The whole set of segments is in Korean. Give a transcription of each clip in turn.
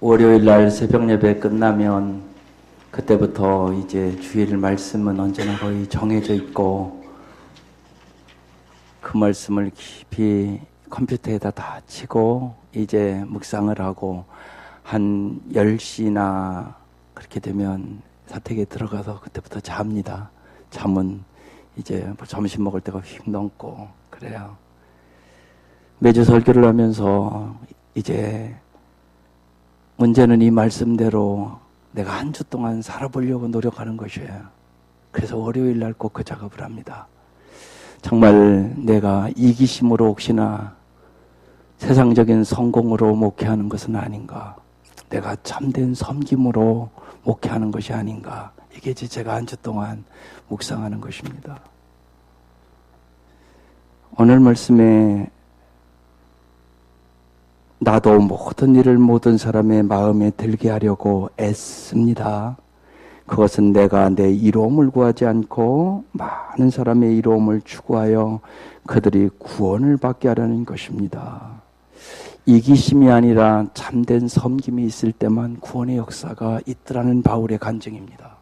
월요일 날 새벽 예배 끝나면 그때부터 이제 주일 말씀은 언제나 거의 정해져 있고 그 말씀을 깊이 컴퓨터에다 다 치고 이제 묵상을 하고 한 10시나 그렇게 되면 사택에 들어가서 그때부터 잡니다. 잠은 이제 뭐 점심 먹을 때가 휙 넘고 그래요. 매주 설교를 하면서 이제 문제는 이 말씀대로 내가 한 주 동안 살아보려고 노력하는 것이에요. 그래서 월요일 날 꼭 그 작업을 합니다. 정말 내가 이기심으로 혹시나 세상적인 성공으로 목회하는 것은 아닌가, 내가 참된 섬김으로 목회하는 것이 아닌가, 이게 이제 제가 한 주 동안 묵상하는 것입니다. 오늘 말씀에 나도 모든 일을 모든 사람의 마음에 들게 하려고 애씁니다. 그것은 내가 내 이로움을 구하지 않고 많은 사람의 이로움을 추구하여 그들이 구원을 받게 하려는 것입니다. 이기심이 아니라 참된 섬김이 있을 때만 구원의 역사가 있더라는 바울의 간증입니다.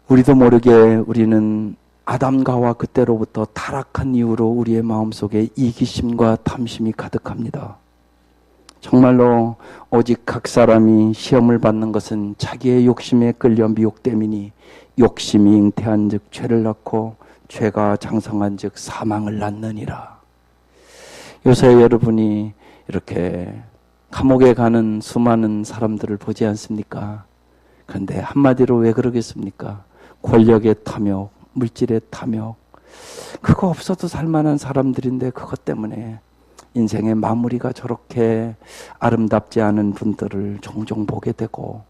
우리도 모르게 우리는 아담과와 그때로부터 타락한 이후로 우리의 마음속에 이기심과 탐심이 가득합니다. 정말로 오직 각 사람이 시험을 받는 것은 자기의 욕심에 끌려 미혹됨이니 욕심이 잉태한 즉 죄를 낳고 죄가 장성한 즉 사망을 낳느니라. 요새 여러분이 이렇게 감옥에 가는 수많은 사람들을 보지 않습니까? 그런데 한마디로 왜 그러겠습니까? 권력의 탐욕, 물질의 탐욕, 그거 없어도 살만한 사람들인데 그것 때문에 인생의 마무리가 저렇게 아름답지 않은 분들을 종종 보게 되고,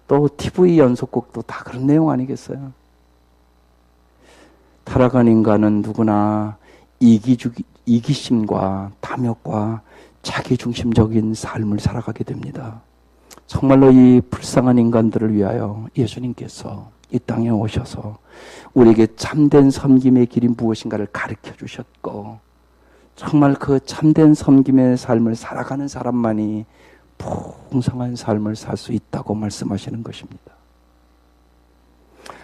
또 TV 연속극도 다 그런 내용 아니겠어요? 타락한 인간은 누구나 이기심과 탐욕과 자기중심적인 삶을 살아가게 됩니다. 정말로 이 불쌍한 인간들을 위하여 예수님께서 이 땅에 오셔서 우리에게 참된 섬김의 길이 무엇인가를 가르쳐 주셨고, 정말 그 참된 섬김의 삶을 살아가는 사람만이 풍성한 삶을 살 수 있다고 말씀하시는 것입니다.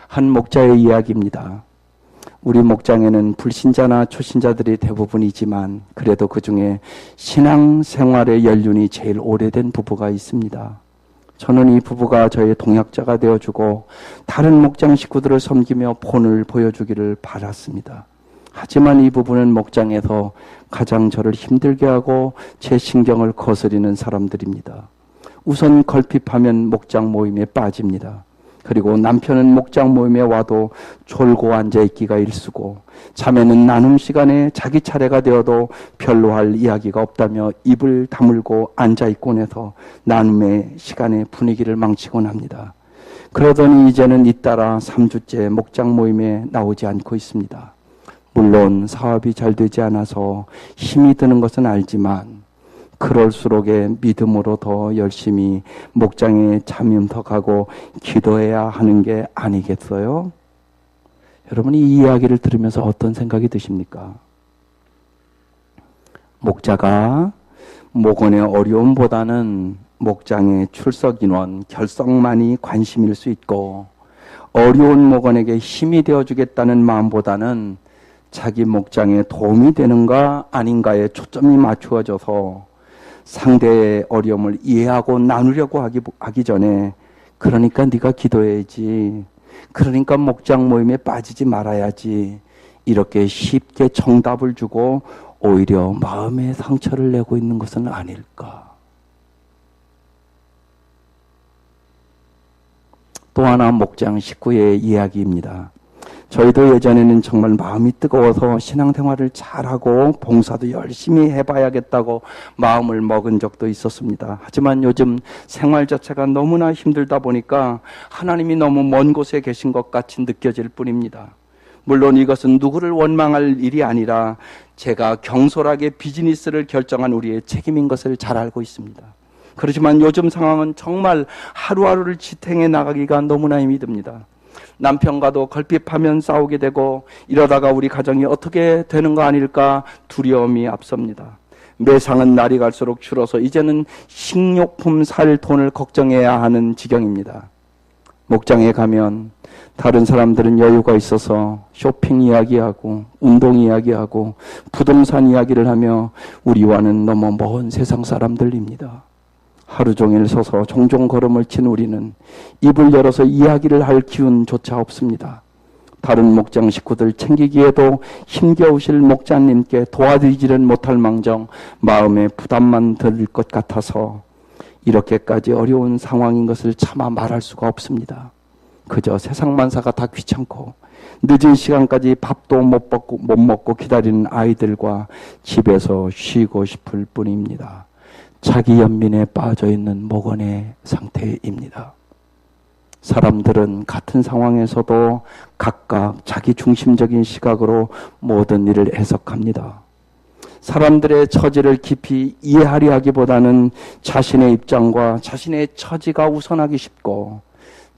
한 목자의 이야기입니다. 우리 목장에는 불신자나 초신자들이 대부분이지만 그래도 그 중에 신앙생활의 연륜이 제일 오래된 부부가 있습니다. 저는 이 부부가 저의 동역자가 되어주고 다른 목장 식구들을 섬기며 본을 보여주기를 바랐습니다. 하지만 이 부부는 목장에서 가장 저를 힘들게 하고 제 신경을 거스리는 사람들입니다. 우선 걸핏하면 목장 모임에 빠집니다. 그리고 남편은 목장 모임에 와도 졸고 앉아있기가 일쑤고, 자매는 나눔 시간에 자기 차례가 되어도 별로 할 이야기가 없다며 입을 다물고 앉아있곤 해서 나눔의 시간에 분위기를 망치곤 합니다. 그러더니 이제는 잇따라 3주째 목장 모임에 나오지 않고 있습니다. 물론 사업이 잘 되지 않아서 힘이 드는 것은 알지만 그럴수록의 믿음으로 더 열심히 목장에 참여하고 기도해야 하는 게 아니겠어요? 여러분이 이 이야기를 들으면서 어떤 생각이 드십니까? 목자가 목원의 어려움보다는 목장의 출석 인원, 결석만이 관심일 수 있고, 어려운 목원에게 힘이 되어주겠다는 마음보다는 자기 목장에 도움이 되는가 아닌가에 초점이 맞추어져서 상대의 어려움을 이해하고 나누려고 하기 전에, 그러니까 네가 기도해야지, 그러니까 목장 모임에 빠지지 말아야지, 이렇게 쉽게 정답을 주고 오히려 마음의 상처를 내고 있는 것은 아닐까. 또 하나 목장 식구의 이야기입니다. 저희도 예전에는 정말 마음이 뜨거워서 신앙생활을 잘하고 봉사도 열심히 해봐야겠다고 마음을 먹은 적도 있었습니다. 하지만 요즘 생활 자체가 너무나 힘들다 보니까 하나님이 너무 먼 곳에 계신 것 같이 느껴질 뿐입니다. 물론 이것은 누구를 원망할 일이 아니라 제가 경솔하게 비즈니스를 결정한 우리의 책임인 것을 잘 알고 있습니다. 그렇지만 요즘 상황은 정말 하루하루를 지탱해 나가기가 너무나 힘이 듭니다. 남편과도 걸핏하면 싸우게 되고, 이러다가 우리 가정이 어떻게 되는 거 아닐까 두려움이 앞섭니다. 매상은 날이 갈수록 줄어서 이제는 식료품 살 돈을 걱정해야 하는 지경입니다. 목장에 가면 다른 사람들은 여유가 있어서 쇼핑 이야기하고 운동 이야기하고 부동산 이야기를 하며 우리와는 너무 먼 세상 사람들입니다. 하루 종일 서서 종종 걸음을 친 우리는 입을 열어서 이야기를 할 기운조차 없습니다. 다른 목장 식구들 챙기기에도 힘겨우실 목자님께 도와드리지는 못할 망정 마음에 부담만 들 것 같아서 이렇게까지 어려운 상황인 것을 차마 말할 수가 없습니다. 그저 세상 만사가 다 귀찮고 늦은 시간까지 밥도 못 먹고 기다리는 아이들과 집에서 쉬고 싶을 뿐입니다. 자기 연민에 빠져있는 목원의 상태입니다. 사람들은 같은 상황에서도 각각 자기 중심적인 시각으로 모든 일을 해석합니다. 사람들의 처지를 깊이 이해하려 하기보다는 자신의 입장과 자신의 처지가 우선하기 쉽고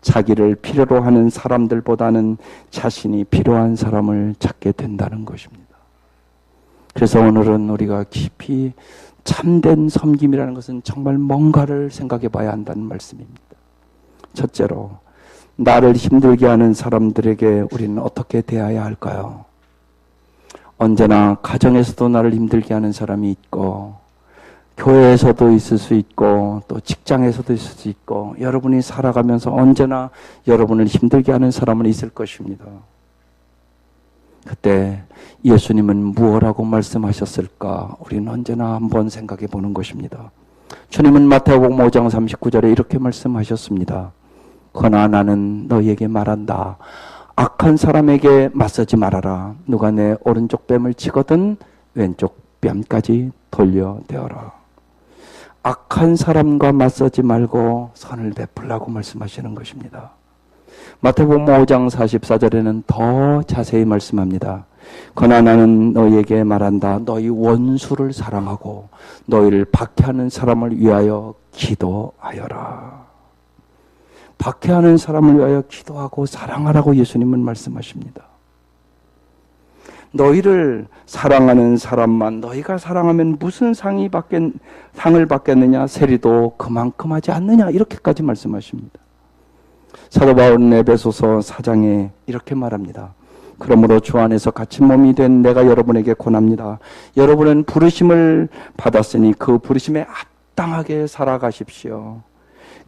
자기를 필요로 하는 사람들보다는 자신이 필요한 사람을 찾게 된다는 것입니다. 그래서 오늘은 우리가 깊이 참된 섬김이라는 것은 정말 뭔가를 생각해 봐야 한다는 말씀입니다. 첫째로, 나를 힘들게 하는 사람들에게 우리는 어떻게 대해야 할까요? 언제나 가정에서도 나를 힘들게 하는 사람이 있고, 교회에서도 있을 수 있고, 또 직장에서도 있을 수 있고, 여러분이 살아가면서 언제나 여러분을 힘들게 하는 사람은 있을 것입니다. 그때 예수님은 무엇라고 말씀하셨을까? 우리는 언제나 한번 생각해 보는 것입니다. 주님은 마태복음 5장 39절에 이렇게 말씀하셨습니다. 그러나 나는 너희에게 말한다. 악한 사람에게 맞서지 말아라. 누가 내 오른쪽 뺨을 치거든 왼쪽 뺨까지 돌려대어라. 악한 사람과 맞서지 말고 선을 베풀라고 말씀하시는 것입니다. 마태복음 5장 44절에는 더 자세히 말씀합니다. 그러나 나는 너희에게 말한다. 너희 원수를 사랑하고 너희를 박해하는 사람을 위하여 기도하여라. 박해하는 사람을 위하여 기도하고 사랑하라고 예수님은 말씀하십니다. 너희를 사랑하는 사람만 너희가 사랑하면 무슨 상을 받겠느냐? 세리도 그만큼 하지 않느냐? 이렇게까지 말씀하십니다. 사도 바울은 에베소서 4장에 이렇게 말합니다. 그러므로 주 안에서 같이 몸이 된 내가 여러분에게 권합니다. 여러분은 부르심을 받았으니 그 부르심에 합당하게 살아가십시오.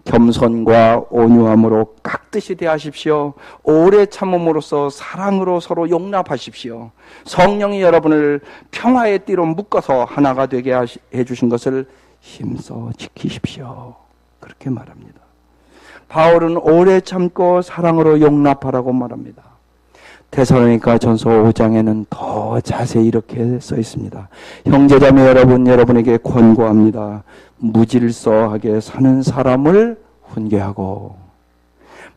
겸손과 온유함으로 깍듯이 대하십시오. 오래 참음으로써 사랑으로 서로 용납하십시오. 성령이 여러분을 평화의 띠로 묶어서 하나가 되게 해주신 것을 힘써 지키십시오. 그렇게 말합니다. 바울은 오래 참고 사랑으로 용납하라고 말합니다. 데살로니가 전서 5장에는 더 자세히 이렇게 써 있습니다. 형제자매 여러분, 여러분에게 권고합니다. 무질서하게 사는 사람을 훈계하고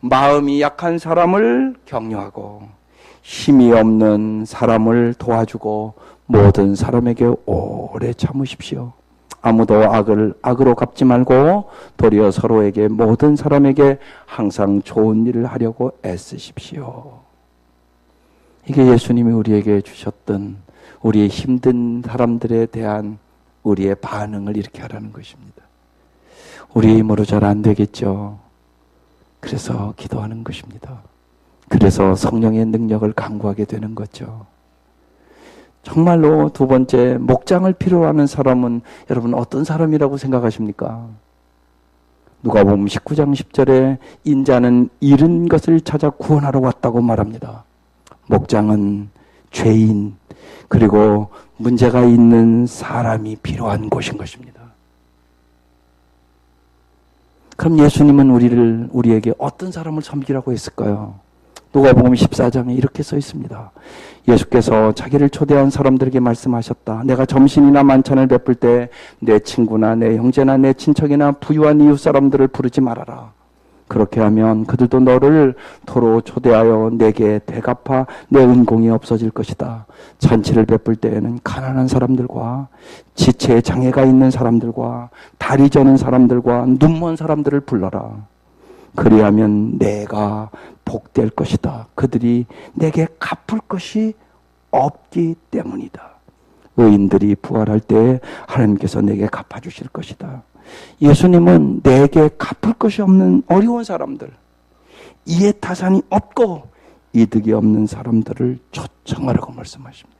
마음이 약한 사람을 격려하고 힘이 없는 사람을 도와주고 모든 사람에게 오래 참으십시오. 아무도 악으로 갚지 말고 도리어 서로에게 모든 사람에게 항상 좋은 일을 하려고 애쓰십시오. 이게 예수님이 우리에게 주셨던 우리의 힘든 사람들에 대한 우리의 반응을 이렇게 하라는 것입니다. 우리의 힘으로 잘 안 되겠죠. 그래서 기도하는 것입니다. 그래서 성령의 능력을 간구하게 되는 거죠. 정말로 두 번째, 목장을 필요로 하는 사람은 여러분 어떤 사람이라고 생각하십니까? 누가복음 19장 10절에 인자는 잃은 것을 찾아 구원하러 왔다고 말합니다. 목장은 죄인 그리고 문제가 있는 사람이 필요한 곳인 것입니다. 그럼 예수님은 우리에게 어떤 사람을 섬기라고 했을까요? 누가복음 14장에 이렇게 써 있습니다. 예수께서 자기를 초대한 사람들에게 말씀하셨다. 내가 점심이나 만찬을 베풀 때 내 친구나 내 형제나 내 친척이나 부유한 이웃 사람들을 부르지 말아라. 그렇게 하면 그들도 너를 도로 초대하여 내게 대갚아 내 은공이 없어질 것이다. 잔치를 베풀 때에는 가난한 사람들과 지체에 장애가 있는 사람들과 다리 저는 사람들과 눈먼 사람들을 불러라. 그리하면 내가 복될 것이다. 그들이 내게 갚을 것이 없기 때문이다. 의인들이 부활할 때 하나님께서 내게 갚아주실 것이다. 예수님은 내게 갚을 것이 없는 어려운 사람들, 이해타산이 없고 이득이 없는 사람들을 초청하라고 말씀하십니다.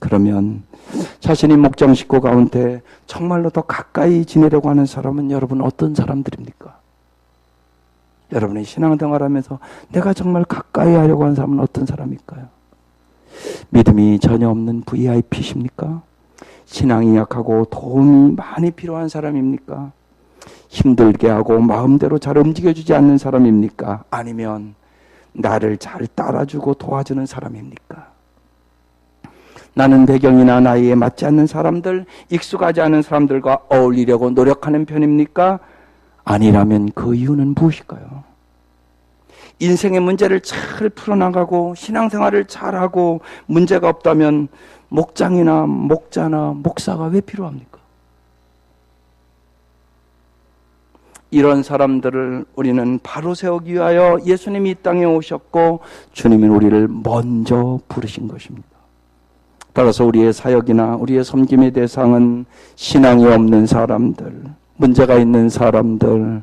그러면 자신이 목장 식구 가운데 정말로 더 가까이 지내려고 하는 사람은 여러분 어떤 사람들입니까? 여러분의 신앙생활하면서 내가 정말 가까이 하려고 하는 사람은 어떤 사람일까요? 믿음이 전혀 없는 VIP십니까? 신앙이 약하고 도움이 많이 필요한 사람입니까? 힘들게 하고 마음대로 잘 움직여주지 않는 사람입니까? 아니면 나를 잘 따라주고 도와주는 사람입니까? 나는 배경이나 나이에 맞지 않는 사람들, 익숙하지 않은 사람들과 어울리려고 노력하는 편입니까? 아니라면 그 이유는 무엇일까요? 인생의 문제를 잘 풀어나가고 신앙생활을 잘하고 문제가 없다면 목장이나 목자나 목사가 왜 필요합니까? 이런 사람들을 우리는 바로 세우기 위하여 예수님이 이 땅에 오셨고 주님은 우리를 먼저 부르신 것입니다. 따라서 우리의 사역이나 우리의 섬김의 대상은 신앙이 없는 사람들, 문제가 있는 사람들,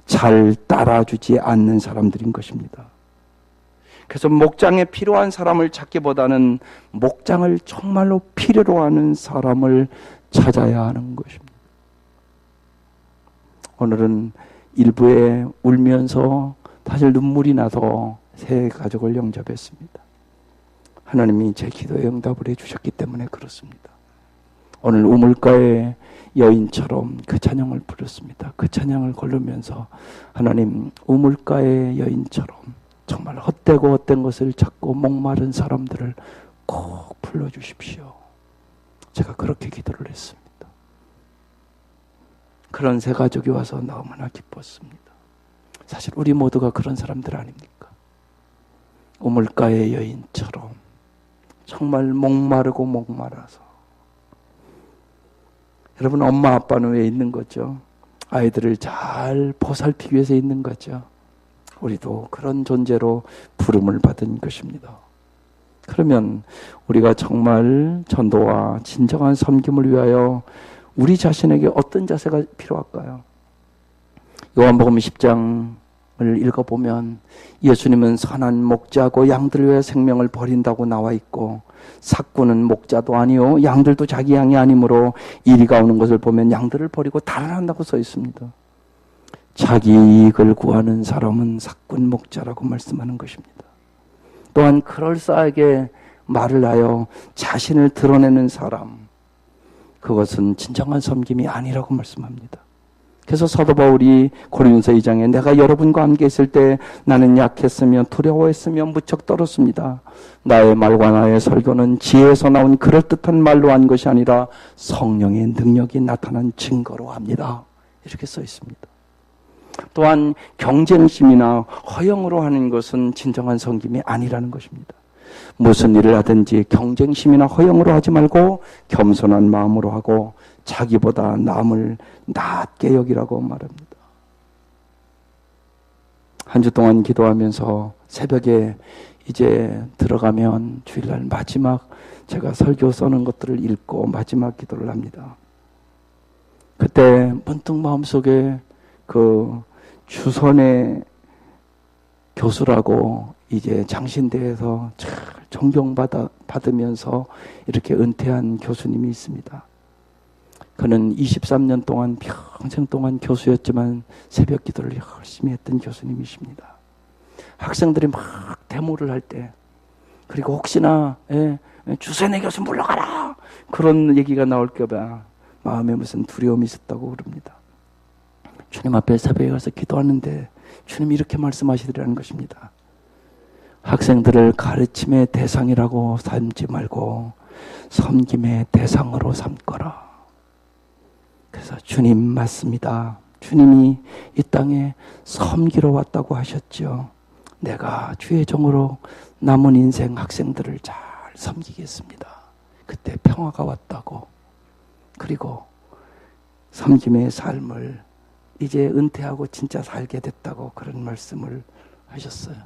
잘 따라주지 않는 사람들인 것입니다. 그래서 목장에 필요한 사람을 찾기보다는 목장을 정말로 필요로 하는 사람을 찾아야 하는 것입니다. 오늘은 일부에 울면서 사실 눈물이 나서 새 가족을 영접했습니다. 하나님이 제 기도에 응답을 해주셨기 때문에 그렇습니다. 오늘 우물가의 여인처럼 그 찬양을 부르습니다. 그 찬양을 고르면서 하나님 우물가의 여인처럼 정말 헛되고 헛된 것을 찾고 목마른 사람들을 꼭 불러주십시오. 제가 그렇게 기도를 했습니다. 그런 새 가족이 와서 너무나 기뻤습니다. 사실 우리 모두가 그런 사람들 아닙니까? 우물가의 여인처럼 정말 목마르고 목말아서 여러분 엄마 아빠는 왜 있는 거죠? 아이들을 잘 보살피기 위해서 있는 거죠. 우리도 그런 존재로 부름을 받은 것입니다. 그러면 우리가 정말 전도와 진정한 섬김을 위하여 우리 자신에게 어떤 자세가 필요할까요? 요한복음 10장을 읽어보면 예수님은 선한 목자고 양들을 위해 생명을 버린다고 나와 있고 삭구는 목자도 아니요 양들도 자기 양이 아니므로 이리가 오는 것을 보면 양들을 버리고 달아난다고 써 있습니다. 자기 이익을 구하는 사람은 삭군 목자라고 말씀하는 것입니다. 또한 그럴싸하게 말을 하여 자신을 드러내는 사람, 그것은 진정한 섬김이 아니라고 말씀합니다. 그래서 사도 바울이 고린도서 2장에 내가 여러분과 함께 있을 때 나는 약했으며 두려워했으며 무척 떨었습니다. 나의 말과 나의 설교는 지혜에서 나온 그럴듯한 말로 한 것이 아니라 성령의 능력이 나타난 증거로 합니다. 이렇게 써 있습니다. 또한 경쟁심이나 허영으로 하는 것은 진정한 섬김이 아니라는 것입니다. 무슨 일을 하든지 경쟁심이나 허영으로 하지 말고 겸손한 마음으로 하고 자기보다 남을 낮게 여기라고 말합니다. 한 주 동안 기도하면서 새벽에 이제 들어가면 주일날 마지막 제가 설교 써는 것들을 읽고 마지막 기도를 합니다. 그때 문득 마음속에 그 주선의 교수라고 이제 장신대에서 잘 존경받으면서 이렇게 은퇴한 교수님이 있습니다. 그는 23년 동안 평생 동안 교수였지만 새벽 기도를 열심히 했던 교수님이십니다. 학생들이 막 데모를 할 때 그리고 혹시나 주선의 교수 물러가라 그런 얘기가 나올까 봐 마음에 무슨 두려움이 있었다고 그럽니다. 주님 앞에 새벽에 가서 기도하는데 주님이 이렇게 말씀하시더라는 것입니다. 학생들을 가르침의 대상이라고 삼지 말고 섬김의 대상으로 삼거라. 그래서 주님 맞습니다. 주님이 이 땅에 섬기러 왔다고 하셨죠. 내가 주의 종으로 남은 인생 학생들을 잘 섬기겠습니다. 그때 평화가 왔다고. 그리고 섬김의 삶을 이제 은퇴하고 진짜 살게 됐다고 그런 말씀을 하셨어요.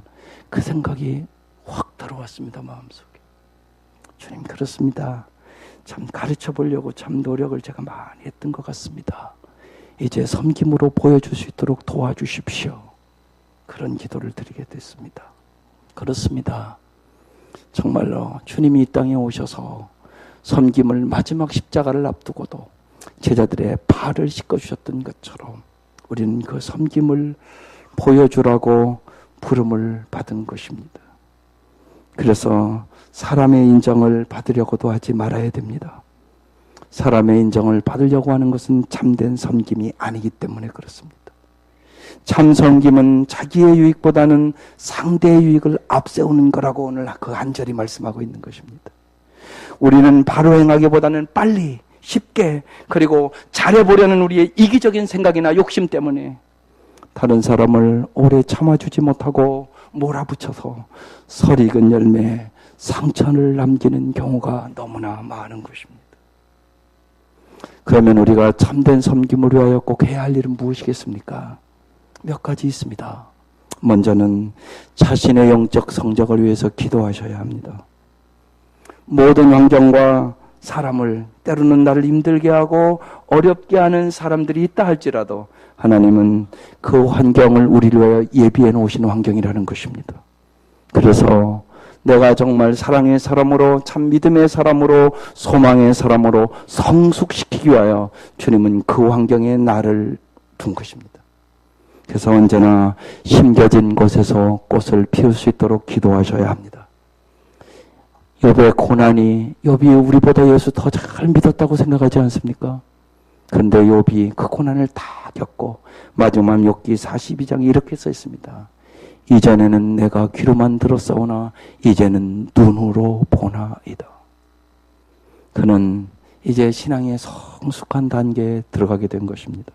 그 생각이 확 들어왔습니다. 마음속에. 주님 그렇습니다. 참 가르쳐 보려고 참 노력을 제가 많이 했던 것 같습니다. 이제 섬김으로 보여줄 수 있도록 도와주십시오. 그런 기도를 드리게 됐습니다. 그렇습니다. 정말로 주님이 이 땅에 오셔서 섬김을 마지막 십자가를 앞두고도 제자들의 발을 씻어주셨던 것처럼 우리는 그 섬김을 보여주라고 부름을 받은 것입니다. 그래서 사람의 인정을 받으려고도 하지 말아야 됩니다. 사람의 인정을 받으려고 하는 것은 참된 섬김이 아니기 때문에 그렇습니다. 참 섬김은 자기의 유익보다는 상대의 유익을 앞세우는 거라고 오늘 그 한 절이 말씀하고 있는 것입니다. 우리는 바로 행하기보다는 빨리, 쉽게, 그리고 잘해보려는 우리의 이기적인 생각이나 욕심 때문에 다른 사람을 오래 참아주지 못하고 몰아붙여서 설익은 열매, 상처를 남기는 경우가 너무나 많은 것입니다. 그러면 우리가 참된 섬김을 위하여 꼭 해야 할 일은 무엇이겠습니까? 몇 가지 있습니다. 먼저는 자신의 영적 성적을 위해서 기도하셔야 합니다. 모든 환경과 사람을, 때로는 나를 힘들게 하고 어렵게 하는 사람들이 있다 할지라도 하나님은 그 환경을 우리를 위하여 예비해 놓으신 환경이라는 것입니다. 그래서 내가 정말 사랑의 사람으로, 참 믿음의 사람으로, 소망의 사람으로 성숙시키기 위하여 주님은 그 환경에 나를 둔 것입니다. 그래서 언제나 심겨진 곳에서 꽃을 피울 수 있도록 기도하셔야 합니다. 욥의 고난이, 욥이 우리보다 예수 더 잘 믿었다고 생각하지 않습니까? 그런데 욥이 그 고난을 다 겪고 마지막 욥기 42장에 이렇게 써 있습니다. 이전에는 내가 귀로만 들었사오나 이제는 눈으로 보나이다. 그는 이제 신앙의 성숙한 단계에 들어가게 된 것입니다.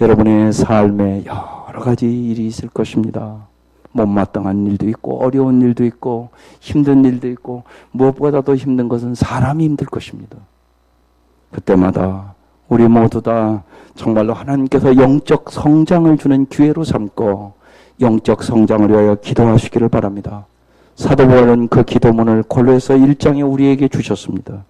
여러분의 삶에 여러 가지 일이 있을 것입니다. 못마땅한 일도 있고 어려운 일도 있고 힘든 일도 있고 무엇보다도 힘든 것은 사람이 힘들 것입니다. 그때마다 우리 모두 다 정말로 하나님께서 영적 성장을 주는 기회로 삼고 영적 성장을 위하여 기도하시기를 바랍니다. 사도 바울은 그 기도문을 골로새서 1장에 우리에게 주셨습니다.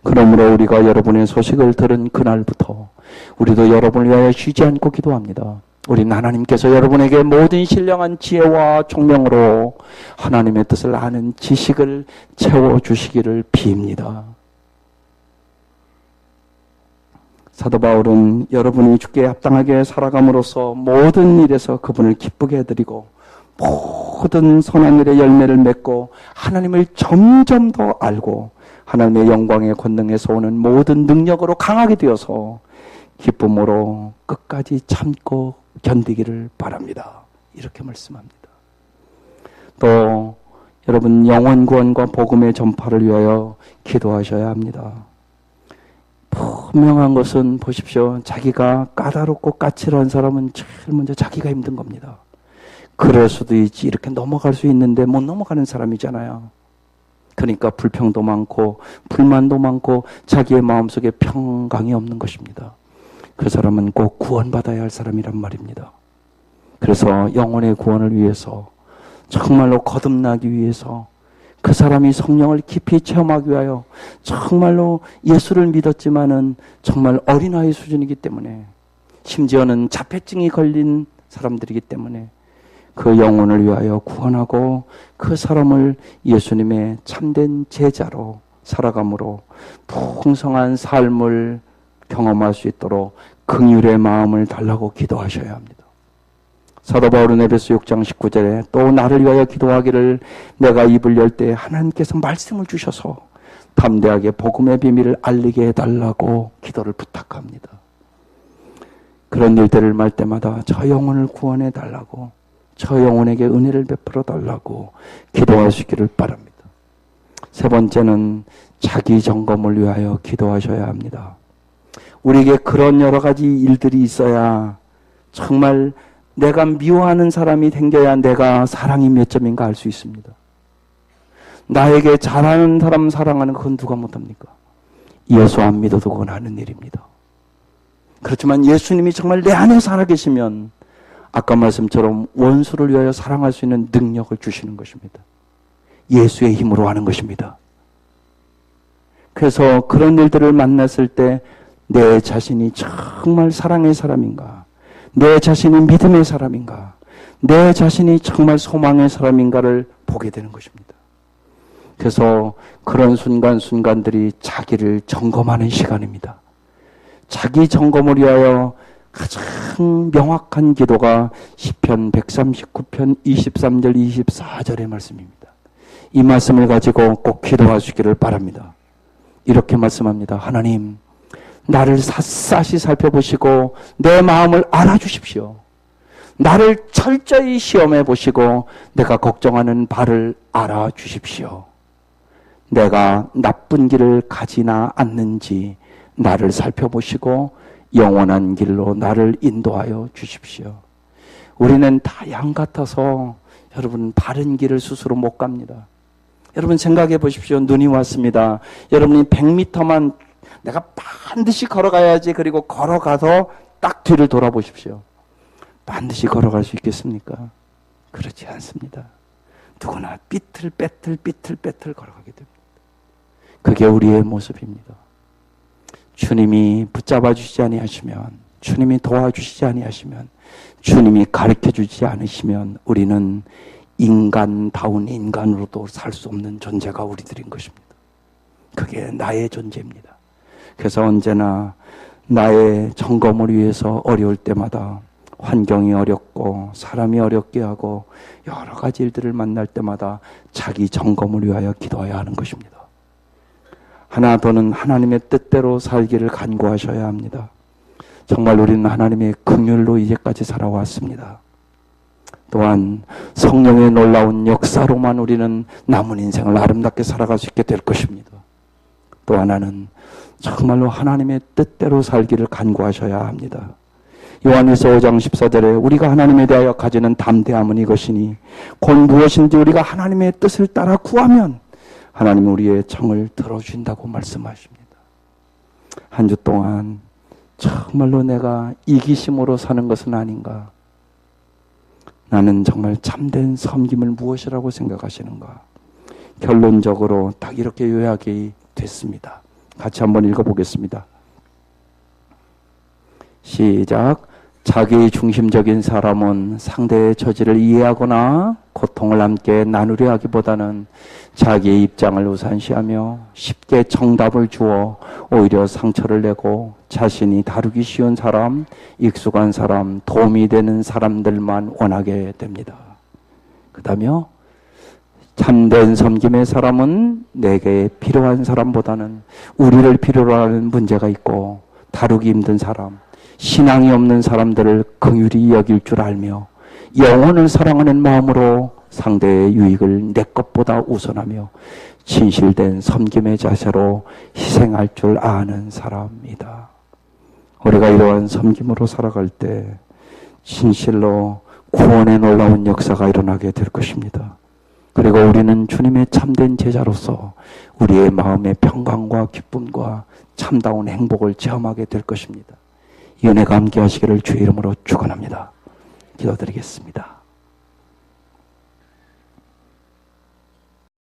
그러므로 우리가 여러분의 소식을 들은 그날부터 우리도 여러분을 위하여 쉬지 않고 기도합니다. 우리는 하나님께서 여러분에게 모든 신령한 지혜와 총명으로 하나님의 뜻을 아는 지식을 채워주시기를 빕니다. 사도 바울은 여러분이 주께 합당하게 살아감으로써 모든 일에서 그분을 기쁘게 해드리고 모든 선한 일의 열매를 맺고 하나님을 점점 더 알고 하나님의 영광의 권능에서 오는 모든 능력으로 강하게 되어서 기쁨으로 끝까지 참고 견디기를 바랍니다. 이렇게 말씀합니다. 또 여러분 영혼 구원과 복음의 전파를 위하여 기도하셔야 합니다. 분명한 것은 보십시오. 자기가 까다롭고 까칠한 사람은 제일 먼저 자기가 힘든 겁니다. 그럴 수도 있지 이렇게 넘어갈 수 있는데 못 넘어가는 사람이잖아요. 그러니까 불평도 많고 불만도 많고 자기의 마음속에 평강이 없는 것입니다. 그 사람은 꼭 구원받아야 할 사람이란 말입니다. 그래서 영혼의 구원을 위해서 정말로 거듭나기 위해서 그 사람이 성령을 깊이 체험하기 위하여 정말로 예수를 믿었지만은 정말 어린아이 수준이기 때문에 심지어는 자폐증이 걸린 사람들이기 때문에 그 영혼을 위하여 구원하고 그 사람을 예수님의 참된 제자로 살아감으로 풍성한 삶을 경험할 수 있도록 긍휼의 마음을 달라고 기도하셔야 합니다. 사도 바울은 에베소 6장 19절에 또 나를 위하여 기도하기를 내가 입을 열 때 하나님께서 말씀을 주셔서 담대하게 복음의 비밀을 알리게 해달라고 기도를 부탁합니다. 그런 일들을 말 때마다 저 영혼을 구원해 달라고 저 영혼에게 은혜를 베풀어 달라고 기도하시기를 바랍니다. 세 번째는 자기 점검을 위하여 기도하셔야 합니다. 우리에게 그런 여러 가지 일들이 있어야 정말 내가 미워하는 사람이 생겨야 내가 사랑이 몇 점인가 알 수 있습니다. 나에게 잘하는 사람 사랑하는 그건 누가 못합니까? 예수 안 믿어도 그건 하는 일입니다. 그렇지만 예수님이 정말 내 안에 살아계시면 아까 말씀처럼 원수를 위하여 사랑할 수 있는 능력을 주시는 것입니다. 예수의 힘으로 하는 것입니다. 그래서 그런 일들을 만났을 때 내 자신이 정말 사랑의 사람인가? 내 자신이 믿음의 사람인가? 내 자신이 정말 소망의 사람인가를 보게 되는 것입니다. 그래서 그런 순간순간들이 자기를 점검하는 시간입니다. 자기 점검을 위하여 가장 명확한 기도가 시편 139편 23절 24절의 말씀입니다. 이 말씀을 가지고 꼭 기도하시기를 바랍니다. 이렇게 말씀합니다. 하나님, 나를 샅샅이 살펴보시고 내 마음을 알아주십시오. 나를 철저히 시험해 보시고 내가 걱정하는 바를 알아주십시오. 내가 나쁜 길을 가지나 않는지 나를 살펴보시고 영원한 길로 나를 인도하여 주십시오. 우리는 다 양 같아서 여러분 바른 길을 스스로 못 갑니다. 여러분 생각해 보십시오. 눈이 왔습니다. 여러분이 100m만 내가 반드시 걸어가야지. 그리고 걸어가서 딱 뒤를 돌아보십시오. 반드시 걸어갈 수 있겠습니까? 그렇지 않습니다. 누구나 삐틀 걸어가게 됩니다. 그게 우리의 모습입니다. 주님이 붙잡아 주시지 아니하시면, 주님이 도와주시지 아니하시면, 주님이 가르쳐 주지 않으시면 우리는 인간다운 인간으로도 살 수 없는 존재가 우리들인 것입니다. 그게 나의 존재입니다. 그래서 언제나 나의 점검을 위해서 어려울 때마다, 환경이 어렵고 사람이 어렵게 하고 여러 가지 일들을 만날 때마다 자기 점검을 위하여 기도해야 하는 것입니다. 하나 더는 하나님의 뜻대로 살기를 간구하셔야 합니다. 정말 우리는 하나님의 긍휼로 이제까지 살아왔습니다. 또한 성령의 놀라운 역사로만 우리는 남은 인생을 아름답게 살아갈 수 있게 될 것입니다. 또 하나는 정말로 하나님의 뜻대로 살기를 간구하셔야 합니다. 요한일서 5장 14절에 우리가 하나님에 대하여 가지는 담대함은 이것이니 곧 무엇인지 우리가 하나님의 뜻을 따라 구하면 하나님은 우리의 청을 들어주신다고 말씀하십니다. 한 주 동안 정말로 내가 이기심으로 사는 것은 아닌가? 나는 정말 참된 섬김을 무엇이라고 생각하시는가? 결론적으로 딱 이렇게 요약이 됐습니다. 같이 한번 읽어보겠습니다. 시작. 자기 중심적인 사람은 상대의 처지를 이해하거나 고통을 함께 나누려 하기보다는 자기의 입장을 우선시하며 쉽게 정답을 주어 오히려 상처를 내고 자신이 다루기 쉬운 사람, 익숙한 사람, 도움이 되는 사람들만 원하게 됩니다. 그 다음에요. 참된 섬김의 사람은 내게 필요한 사람보다는 우리를 필요로 하는 문제가 있고 다루기 힘든 사람, 신앙이 없는 사람들을 긍휼히 여길 줄 알며 영혼을 사랑하는 마음으로 상대의 유익을 내 것보다 우선하며 진실된 섬김의 자세로 희생할 줄 아는 사람이다. 우리가 이러한 섬김으로 살아갈 때 진실로 구원의 놀라운 역사가 일어나게 될 것입니다. 그리고 우리는 주님의 참된 제자로서 우리의 마음의 평강과 기쁨과 참다운 행복을 체험하게 될 것입니다. 이 은혜가 함께 하시기를 주의 이름으로 축원합니다. 기도드리겠습니다.